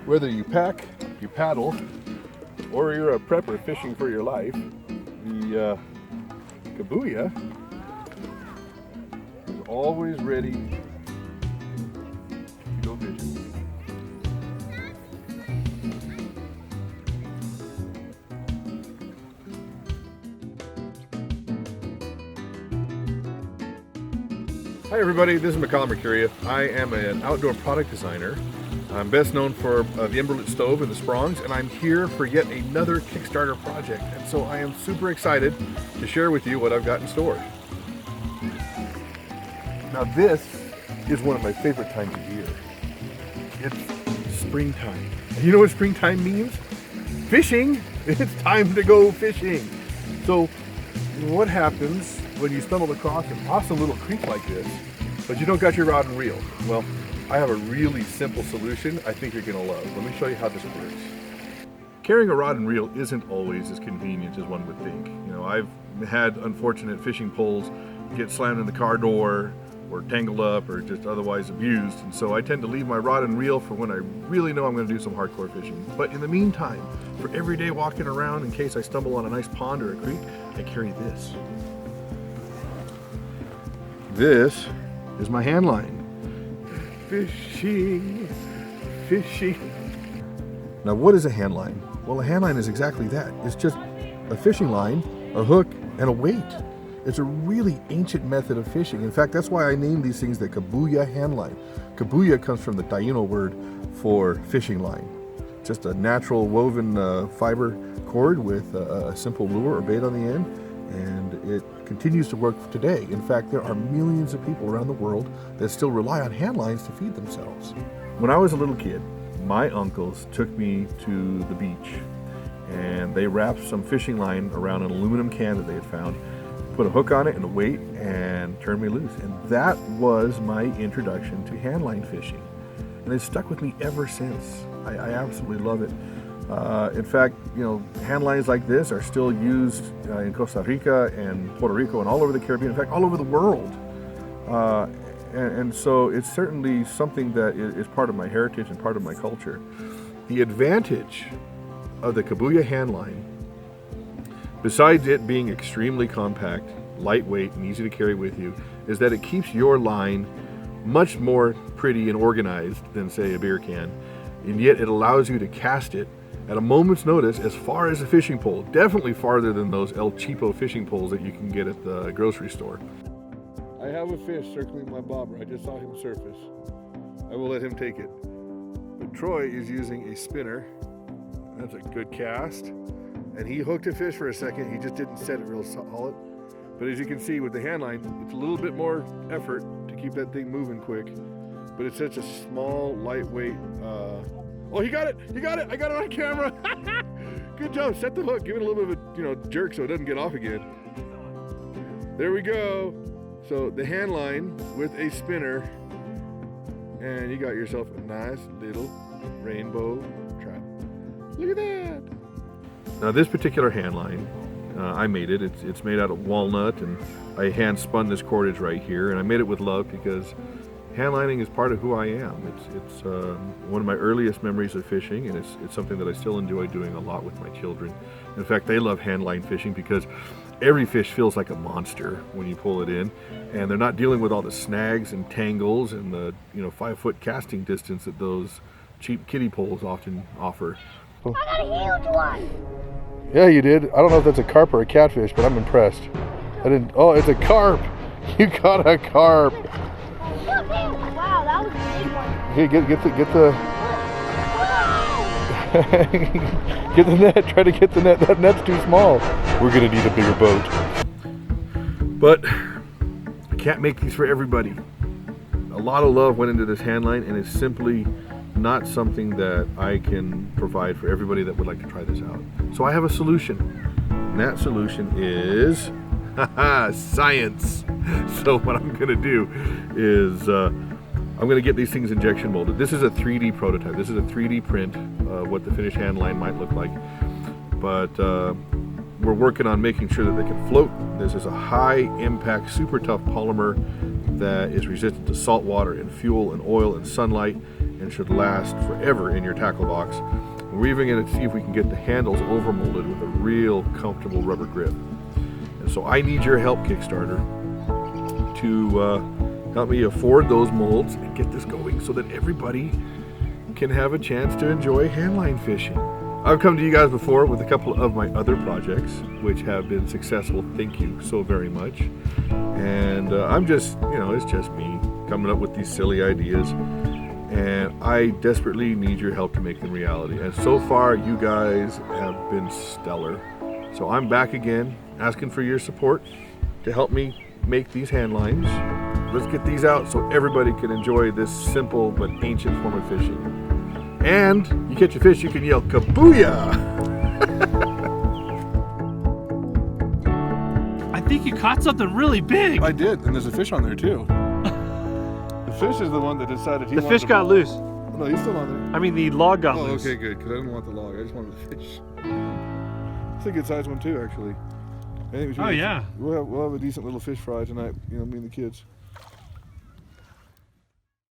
Whether you pack, you paddle, or you're a prepper fishing for your life, the Kabuya is always ready to go fishing. Hi everybody, this is MerkWares. I am an outdoor product designer. I'm best known for the Emberlit stove and the Sprongs, and I'm here for yet another Kickstarter project. And so I am super excited to share with you what I've got in store. Now this is one of my favorite times of year. It's springtime. And you know what springtime means? Fishing! It's time to go fishing! So what happens when you stumble across an awesome little creek like this, but you don't got your rod and reel? Well, I have a really simple solution I think you're gonna love. Let me show you how this works. Carrying a rod and reel isn't always as convenient as one would think. You know, I've had unfortunate fishing poles get slammed in the car door or tangled up or just otherwise abused, and so I tend to leave my rod and reel for when I really know I'm gonna do some hardcore fishing. But in the meantime, for every day walking around, in case I stumble on a nice pond or a creek, I carry this. This is my handline. Fishing, fishing. Now what is a handline? Well, a handline is exactly that. It's just a fishing line, a hook, and a weight. It's a really ancient method of fishing. In fact, that's why I named these things the Kabuya handline. Kabuya comes from the Taino word for fishing line. Just a natural woven fiber cord with a simple lure or bait on the end, and it continues to work today. In fact, there are millions of people around the world that still rely on hand lines to feed themselves. When I was a little kid, my uncles took me to the beach and they wrapped some fishing line around an aluminum can that they had found, put a hook on it and a weight, and turned me loose. And that was my introduction to handline fishing. And it's stuck with me ever since. I absolutely love it. In fact, you know, hand lines like this are still used in Costa Rica and Puerto Rico and all over the Caribbean, in fact, all over the world. And so it's certainly something that is part of my heritage and part of my culture. The advantage of the Kabuya hand line, besides it being extremely compact, lightweight, and easy to carry with you, is that it keeps your line much more pretty and organized than, say, a beer can. And yet it allows you to cast it at a moment's notice as far as a fishing pole, definitely farther than those El Cheapo fishing poles that you can get at the grocery store. I have a fish circling my bobber. I just saw him surface. I will let him take it. But Troy is using a spinner. That's a good cast. And he hooked a fish for a second. He just didn't set it real solid. But as you can see with the hand line, it's a little bit more effort to keep that thing moving quick. But it's such a small, lightweight, oh, he got it! He got it! I got it on camera! Good job. Set the hook. Give it a little bit of a jerk so it doesn't get off again. There we go. So the hand line with a spinner, and you got yourself a nice little rainbow trout. Look at that! Now this particular hand line, I made it. It's made out of walnut, and I hand spun this cordage right here, and I made it with love because handlining is part of who I am. It's one of my earliest memories of fishing, and it's something that I still enjoy doing a lot with my children. In fact, they love handline fishing because every fish feels like a monster when you pull it in, and they're not dealing with all the snags and tangles and the 5-foot casting distance that those cheap kiddie poles often offer. I got a huge one! Yeah, you did. I don't know if that's a carp or a catfish, but I'm impressed. Oh, it's a carp! You got a carp! Wow, that was a big one. Hey, get the net. Try to get the net. That net's too small. We're gonna need a bigger boat. But I can't make these for everybody. A lot of love went into this handline, and it's simply not something that I can provide for everybody that would like to try this out. So I have a solution, and that solution is science. So what I'm gonna do is I'm going to get these things injection molded. This is a 3D prototype. This is a 3D print of what the finished hand line might look like. But we're working on making sure that they can float. This is a high impact, super tough polymer that is resistant to salt water and fuel and oil and sunlight. and should last forever in your tackle box. We're even going to see if we can get the handles over molded with a real comfortable rubber grip. And so I need your help, Kickstarter, to help me afford those molds and get this going so that everybody can have a chance to enjoy handline fishing. I've come to you guys before with a couple of my other projects which have been successful. Thank you so very much. And I'm just, it's just me coming up with these silly ideas, and I desperately need your help to make them reality. And so far you guys have been stellar. So I'm back again asking for your support to help me make these hand lines. Let's get these out so everybody can enjoy this simple but ancient form of fishing. And you catch a fish, you can yell Kabuya! I think you caught something really big. I did, and there's a fish on there too. The fish is the one that decided The fish got loose. No, he's still on there. I mean, the log got Oh, loose. okay, good, because I didn't want the log. I just wanted the fish. It's a good sized one too, actually. I think we should Oh, yeah. We'll have a decent little fish fry tonight, me and the kids.